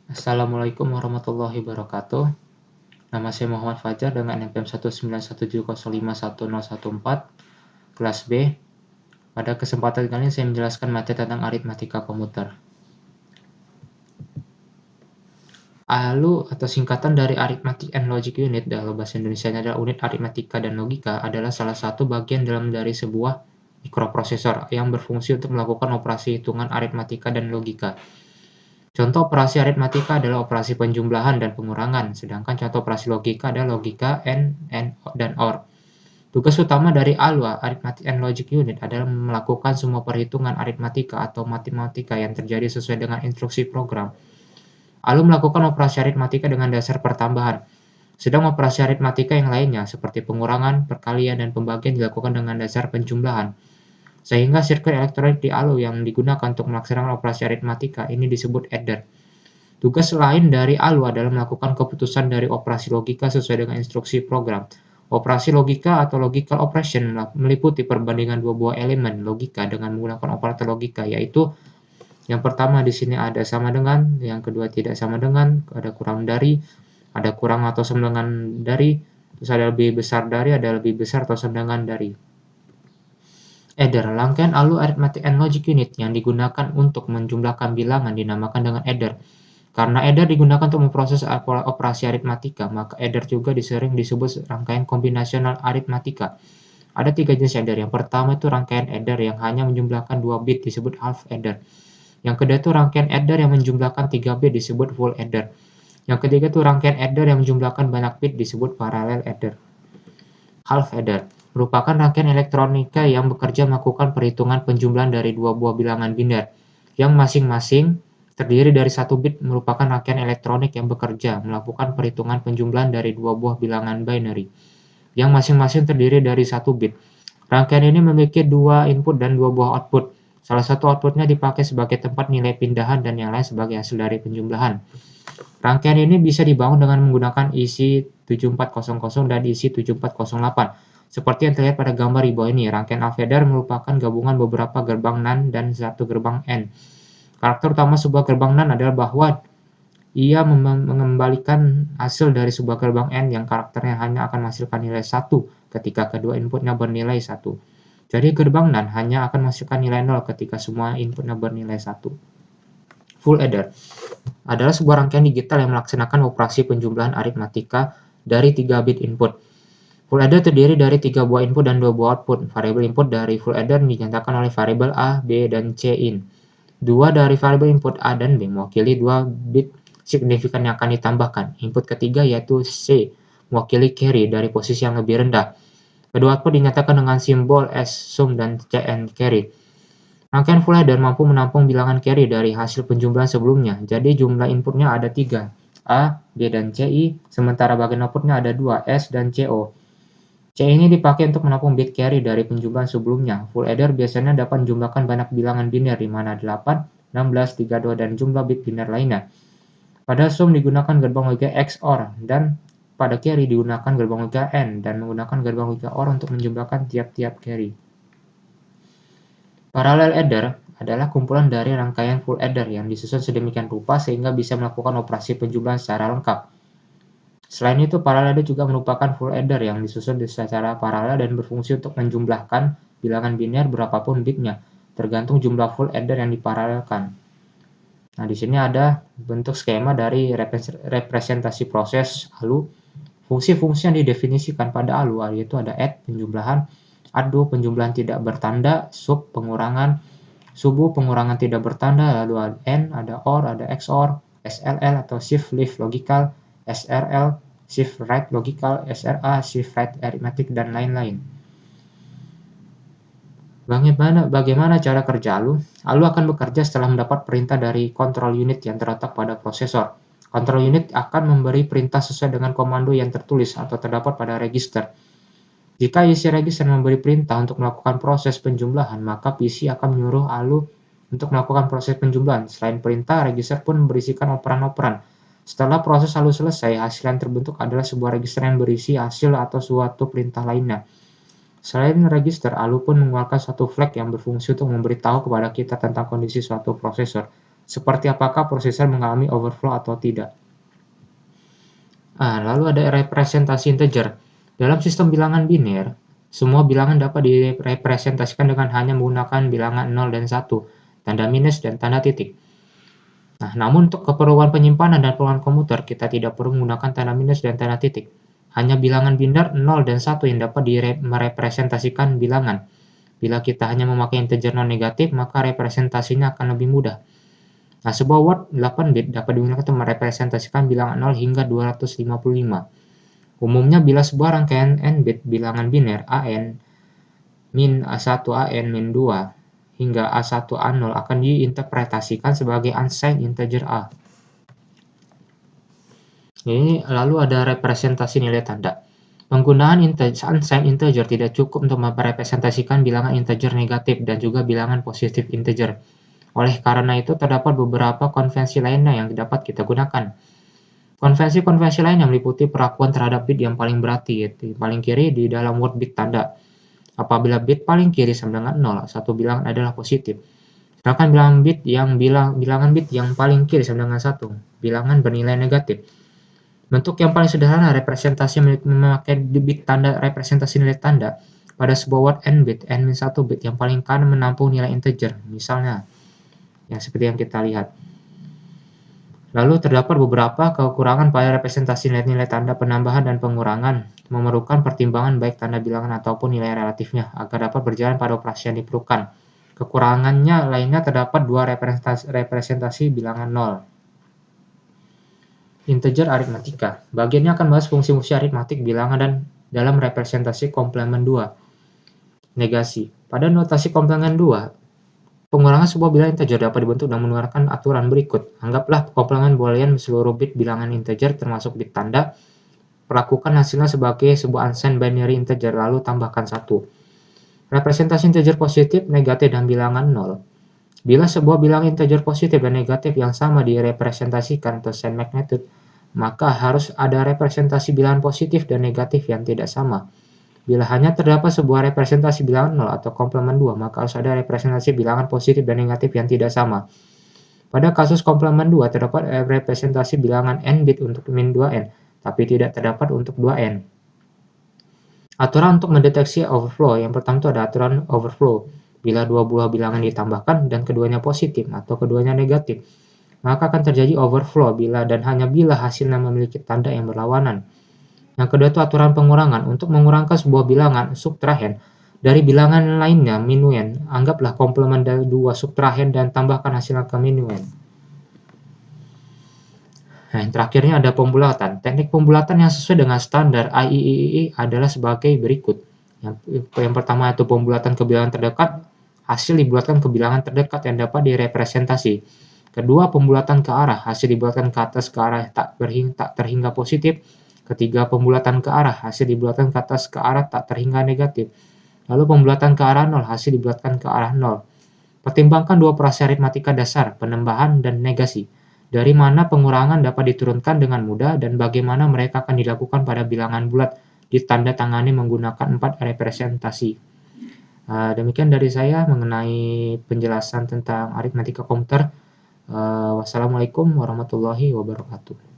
Assalamualaikum warahmatullahi wabarakatuh. Nama saya Muhammad Fajar dengan NPM 191705114 kelas B. Pada kesempatan kali ini saya menjelaskan materi tentang aritmatika komputer. ALU atau singkatan dari Arithmetic and Logic Unit dalam bahasa Indonesia adalah unit aritmatika dan logika adalah salah satu bagian dalam dari sebuah mikroprosesor yang berfungsi untuk melakukan operasi hitungan aritmatika dan logika. Contoh operasi aritmatika adalah operasi penjumlahan dan pengurangan, sedangkan contoh operasi logika adalah logika AND, dan OR. Tugas utama dari ALU, Arithmetic and Logic Unit, adalah melakukan semua perhitungan aritmatika atau matematika yang terjadi sesuai dengan instruksi program. ALU melakukan operasi aritmatika dengan dasar pertambahan, sedang operasi aritmatika yang lainnya, seperti pengurangan, perkalian, dan pembagian dilakukan dengan dasar penjumlahan. Sehingga sirkuit elektronik di ALU yang digunakan untuk melaksanakan operasi aritmatika ini disebut adder. Tugas lain dari ALU adalah melakukan keputusan dari operasi logika sesuai dengan instruksi program. Operasi logika atau logical operation meliputi perbandingan dua buah elemen logika dengan menggunakan operator logika, yaitu yang pertama di sini ada sama dengan, yang kedua tidak sama dengan, ada kurang dari, ada kurang atau sama dengan dari, terus ada lebih besar dari, ada lebih besar atau sama dengan dari. Adder, rangkaian ALU Arithmetic and Logic Unit yang digunakan untuk menjumlahkan bilangan dinamakan dengan adder. Karena adder digunakan untuk memproses operasi aritmatika, maka adder juga sering disebut rangkaian kombinasional aritmatika. Ada 3 jenis adder. Yang pertama itu rangkaian adder yang hanya menjumlahkan 2 bit disebut half adder. Yang kedua itu rangkaian adder yang menjumlahkan 3 bit disebut full adder. Yang ketiga itu rangkaian adder yang menjumlahkan banyak bit disebut parallel adder. Half adder merupakan rangkaian elektronika yang bekerja melakukan perhitungan penjumlahan dari dua buah bilangan biner, yang masing-masing terdiri dari 1 bit. Merupakan rangkaian elektronik yang bekerja melakukan perhitungan penjumlahan dari dua buah bilangan binary, yang masing-masing terdiri dari 1 bit. Rangkaian ini memiliki 2 input dan 2 buah output. Salah satu outputnya dipakai sebagai tempat nilai pindahan dan yang lain sebagai hasil dari penjumlahan. Rangkaian ini bisa dibangun dengan menggunakan IC 7400 dan IC 7408. Seperti yang terlihat pada gambar di bawah ini, rangkaian alpha-adder merupakan gabungan beberapa gerbang NAND dan satu gerbang AND. Karakter utama sebuah gerbang NAND adalah bahwa ia mengembalikan hasil dari sebuah gerbang AND yang karakternya hanya akan menghasilkan nilai 1 ketika kedua inputnya bernilai 1. Jadi gerbang NAND hanya akan menghasilkan nilai 0 ketika semua inputnya bernilai 1. Full adder adalah sebuah rangkaian digital yang melaksanakan operasi penjumlahan aritmatika dari 3 bit input. Full adder terdiri dari 3 buah input dan 2 buah output. Variabel input dari full adder dinyatakan oleh variabel A, B, dan C in. 2 dari variabel input A dan B mewakili 2 bit signifikan yang akan ditambahkan. Input ketiga yaitu C mewakili carry dari posisi yang lebih rendah. Kedua output dinyatakan dengan simbol S, sum, dan Cn carry. Rangkaian full adder mampu menampung bilangan carry dari hasil penjumlahan sebelumnya. Jadi jumlah inputnya ada 3, A, B, dan CI, sementara bagian outputnya ada 2, S, dan CO. C ini dipakai untuk menampung bit carry dari penjumlahan sebelumnya. Full adder biasanya dapat menjumlahkan banyak bilangan biner di mana 8, 16, 32, dan jumlah bit biner lainnya. Pada sum digunakan gerbang logika XOR dan pada carry digunakan gerbang logika AND dan menggunakan gerbang logika OR untuk menjumlahkan tiap-tiap carry. Parallel adder adalah kumpulan dari rangkaian full adder yang disusun sedemikian rupa sehingga bisa melakukan operasi penjumlahan secara lengkap. Selain itu, parallel adder juga merupakan full adder yang disusun secara paralel dan berfungsi untuk menjumlahkan bilangan biner berapapun bitnya, tergantung jumlah full adder yang diparalelkan. Nah, di sini ada bentuk skema dari representasi proses ALU. Fungsi-fungsi yang didefinisikan pada ALU yaitu ada add penjumlahan, add penjumlahan tidak bertanda, sub pengurangan, subu pengurangan tidak bertanda, lalu ada AND, ada OR, ada XOR, SLL atau shift left logical, SRL, shift right logical, SRA, shift right arithmetic, dan lain-lain. Bagaimana cara kerja ALU? ALU akan bekerja setelah mendapat perintah dari control unit yang terletak pada prosesor. Control unit akan memberi perintah sesuai dengan komando yang tertulis atau terdapat pada register. Jika isi register memberi perintah untuk melakukan proses penjumlahan, maka PC akan menyuruh ALU untuk melakukan proses penjumlahan. Selain perintah, register pun berisikan operan-operan. Setelah proses ALU selesai, hasil yang terbentuk adalah sebuah register yang berisi hasil atau suatu perintah lainnya. Selain register, ALU pun mengeluarkan suatu flag yang berfungsi untuk memberitahu kepada kita tentang kondisi suatu prosesor. seperti apakah prosesor mengalami overflow atau tidak. Lalu ada representasi integer. Dalam sistem bilangan biner, semua bilangan dapat direpresentasikan dengan hanya menggunakan bilangan 0 dan 1, tanda minus dan tanda titik. Namun untuk keperluan penyimpanan dan pengelolaan komputer, kita tidak perlu menggunakan tanda minus dan tanda titik. Hanya bilangan biner 0 dan 1 yang dapat merepresentasikan bilangan. Bila kita hanya memakai integer non-negatif, maka representasinya akan lebih mudah. Sebuah word 8 bit dapat digunakan untuk merepresentasikan bilangan 0 hingga 255. Umumnya bila sebuah rangkaian n bit bilangan biner AN, min A1 AN min 2, hingga A1 A0 akan diinterpretasikan sebagai unsigned integer A. Ini lalu ada representasi nilai tanda. Penggunaan unsigned integer tidak cukup untuk merepresentasikan bilangan integer negatif dan juga bilangan positif integer. Oleh karena itu, terdapat beberapa konvensi lainnya yang dapat kita gunakan. Konvensi-konvensi lain yang meliputi perlakuan terhadap bit yang paling berarti, yaitu paling kiri di dalam word bit tanda. Apabila bit paling kiri sama dengan 0, satu bilangan adalah positif. Sedangkan bilangan bit yang paling kiri sama dengan 1, bilangan bernilai negatif. Bentuk yang paling sederhana representasi memakai bit tanda representasi nilai tanda pada sebuah word n bit, n-1 bit yang paling kanan menampung nilai integer, misalnya yang seperti yang kita lihat. Lalu terdapat beberapa kekurangan pada representasi nilai-nilai tanda penambahan dan pengurangan, memerlukan pertimbangan baik tanda bilangan ataupun nilai relatifnya agar dapat berjalan pada operasi yang diperlukan. Kekurangannya lainnya terdapat dua representasi bilangan 0. Integer aritmatika. Bagiannya akan membahas fungsi-fungsi aritmatik bilangan dan dalam representasi komplemen 2. Negasi. Pada notasi komplemen 2, pengurangan sebuah bilangan integer dapat dibentuk dengan menggunakan aturan berikut. Anggaplah komplemen boolean seluruh bit bilangan integer termasuk bit tanda. Perlakukan hasilnya sebagai sebuah unsigned binary integer, lalu tambahkan 1. Representasi integer positif, negatif, dan bilangan 0. Bila sebuah bilangan integer positif dan negatif yang sama direpresentasikan atau sign magnitude, maka harus ada representasi bilangan positif dan negatif yang tidak sama. Bila hanya terdapat sebuah representasi bilangan 0 atau komplemen 2, maka harus ada representasi bilangan positif dan negatif yang tidak sama. Pada kasus komplemen 2, terdapat representasi bilangan n bit untuk min 2n, tapi tidak terdapat untuk 2n. Aturan untuk mendeteksi overflow. Yang pertama itu ada aturan overflow. Bila dua buah bilangan ditambahkan dan keduanya positif atau keduanya negatif, maka akan terjadi overflow bila dan hanya bila hasilnya memiliki tanda yang berlawanan. Yang kedua itu aturan pengurangan. Untuk mengurangkan sebuah bilangan subtrahend dari bilangan lainnya minuend, anggaplah komplemen dari dua subtrahend dan tambahkan hasilnya ke minuend. Yang terakhirnya ada pembulatan. Teknik pembulatan yang sesuai dengan standar IEEE adalah sebagai berikut. Yang pertama itu pembulatan ke bilangan terdekat. Hasil dibulatkan ke bilangan terdekat yang dapat direpresentasi. Kedua, pembulatan ke arah. Hasil dibulatkan ke atas ke arah tak terhingga positif. Ketiga, pembulatan ke arah, hasil dibulatkan ke atas ke arah tak terhingga negatif. Lalu pembulatan ke arah 0, hasil dibulatkan ke arah 0. Pertimbangkan dua operasi aritmatika dasar, penambahan dan negasi. Dari mana pengurangan dapat diturunkan dengan mudah dan bagaimana mereka akan dilakukan pada bilangan bulat ditandatangani menggunakan 4 representasi. Demikian dari saya mengenai penjelasan tentang aritmatika komputer. Wassalamualaikum warahmatullahi wabarakatuh.